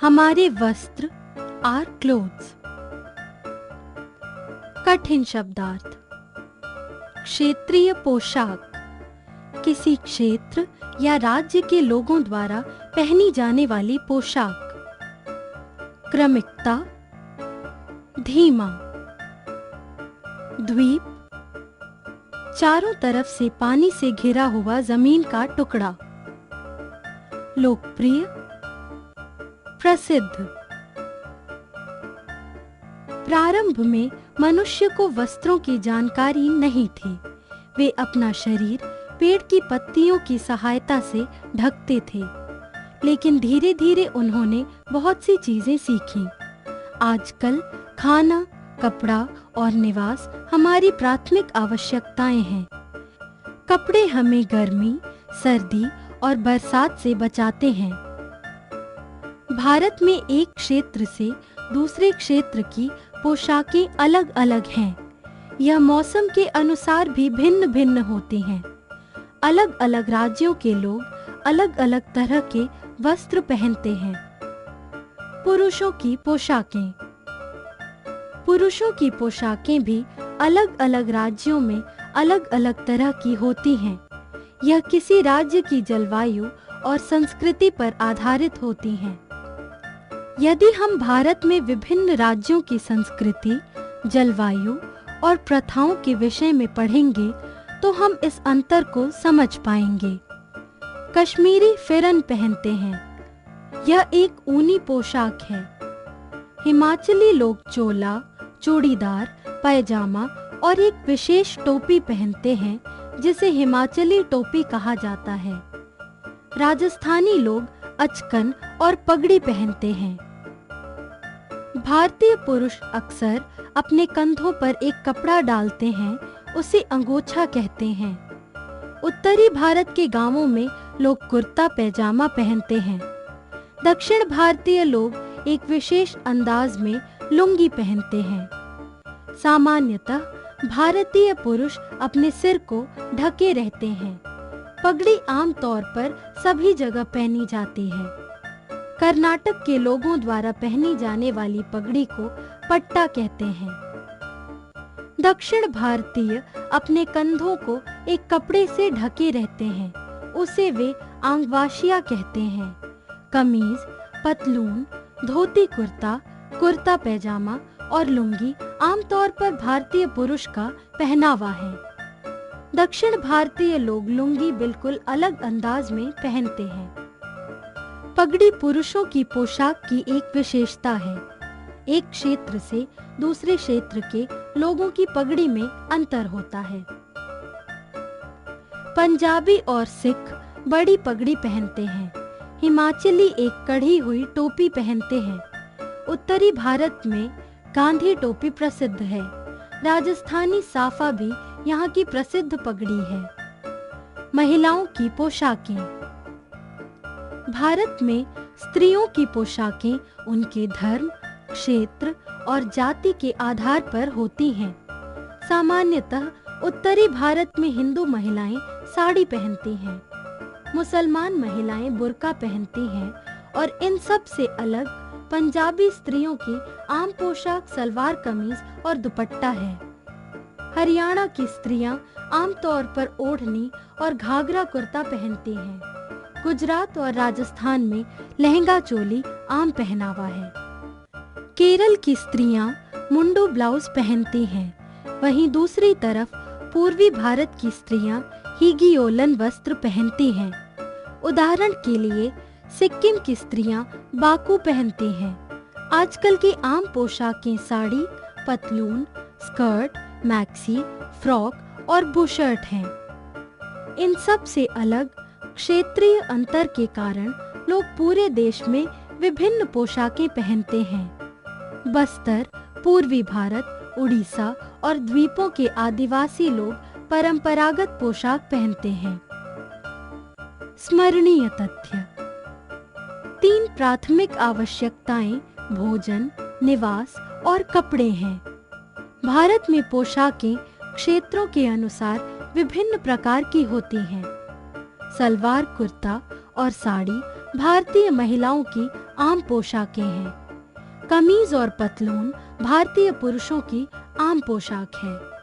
हमारे वस्त्र are clothes. कठिन शब्दार्थ। क्षेत्रीय पोशाक, किसी क्षेत्र या राज्य के लोगों द्वारा पहनी जाने वाली पोशाक। क्रमिकता, धीमा। द्वीप, चारों तरफ से पानी से घिरा हुआ जमीन का टुकड़ा। लोकप्रिय, प्रसिद्ध। प्रारंभ में मनुष्य को वस्त्रों की जानकारी नहीं थी। वे अपना शरीर पेड़ की पत्तियों की सहायता से ढकते थे, लेकिन धीरे धीरे उन्होंने बहुत सी चीजें सीखीं। आजकल खाना, कपड़ा और निवास हमारी प्राथमिक आवश्यकताएं हैं। कपड़े हमें गर्मी, सर्दी और बरसात से बचाते हैं। भारत में एक क्षेत्र से दूसरे क्षेत्र की पोशाकें अलग अलग हैं। यह मौसम के अनुसार भी भिन्न भिन्न होती हैं। अलग अलग राज्यों के लोग अलग अलग तरह के वस्त्र पहनते हैं। पुरुषों की पोशाकें। पुरुषों की पोशाकें भी अलग अलग राज्यों में अलग अलग तरह की होती हैं। यह किसी राज्य की जलवायु और संस्कृति पर आधारित होती हैं। यदि हम भारत में विभिन्न राज्यों की संस्कृति, जलवायु और प्रथाओं के विषय में पढ़ेंगे तो हम इस अंतर को समझ पाएंगे। कश्मीरी फिरन पहनते हैं। यह एक ऊनी पोशाक है। हिमाचली लोग चोला, चूड़ीदार, पैजामा और एक विशेष टोपी पहनते हैं जिसे हिमाचली टोपी कहा जाता है। राजस्थानी लोग अचकन और पगड़ी पहनते हैं। भारतीय पुरुष अक्सर अपने कंधों पर एक कपड़ा डालते हैं, उसे अंगोछा कहते हैं। उत्तरी भारत के गांवों में लोग कुर्ता पैजामा पहनते हैं। दक्षिण भारतीय लोग एक विशेष अंदाज में लुंगी पहनते हैं। सामान्यतः भारतीय पुरुष अपने सिर को ढके रहते हैं। पगड़ी आमतौर पर सभी जगह पहनी जाती है। कर्नाटक के लोगों द्वारा पहनी जाने वाली पगड़ी को पट्टा कहते हैं। दक्षिण भारतीय अपने कंधों को एक कपड़े से ढके रहते हैं, उसे वे आंगवाशिया कहते हैं। कमीज, पतलून, धोती कुर्ता, कुर्ता पैजामा और लुंगी आमतौर पर भारतीय पुरुष का पहनावा है। दक्षिण भारतीय लोग लुंगी बिल्कुल अलग अंदाज में पहनते हैं। पगड़ी पुरुषों की पोशाक की एक विशेषता है। एक क्षेत्र से दूसरे क्षेत्र के लोगों की पगड़ी में अंतर होता है। पंजाबी और सिख बड़ी पगड़ी पहनते हैं। हिमाचली एक कढ़ी हुई टोपी पहनते हैं। उत्तरी भारत में गांधी टोपी प्रसिद्ध है। राजस्थानी साफा भी यहाँ की प्रसिद्ध पगड़ी है। महिलाओं की पोशाकें। भारत में स्त्रियों की पोशाकें उनके धर्म, क्षेत्र और जाति के आधार पर होती हैं। सामान्यतः उत्तरी भारत में हिंदू महिलाएं साड़ी पहनती हैं। मुसलमान महिलाएं बुर्का पहनती हैं और इन सब से अलग पंजाबी स्त्रियों की आम पोशाक सलवार कमीज और दुपट्टा है। हरियाणा की स्त्रियां आमतौर पर ओढ़नी और घाघरा कुर्ता पहनती हैं। गुजरात और राजस्थान में लहंगा चोली आम पहनावा है। केरल की स्त्रियां मुंडू ब्लाउज पहनती हैं। वहीं दूसरी तरफ पूर्वी भारत की स्त्रियां हिगियोलन वस्त्र पहनती हैं। उदाहरण के लिए सिक्किम की स्त्रियां बाकू पहनती हैं। आजकल की आम पोशाकें साड़ी, पतलून, स्कर्ट, मैक्सी, फ्रॉक और बुशर्ट हैं। इन सब से अलग क्षेत्रीय अंतर के कारण लोग पूरे देश में विभिन्न पोशाकें पहनते हैं। बस्तर, पूर्वी भारत, उड़ीसा और द्वीपों के आदिवासी लोग परंपरागत पोशाक पहनते हैं। स्मरणीय तथ्य। 3 प्राथमिक आवश्यकताएं भोजन, निवास और कपड़े हैं। भारत में पोशाकें क्षेत्रों के अनुसार विभिन्न प्रकार की होती हैं। सलवार कुर्ता और साड़ी भारतीय महिलाओं की आम पोशाकें हैं। कमीज और पतलून भारतीय पुरुषों की आम पोशाक है।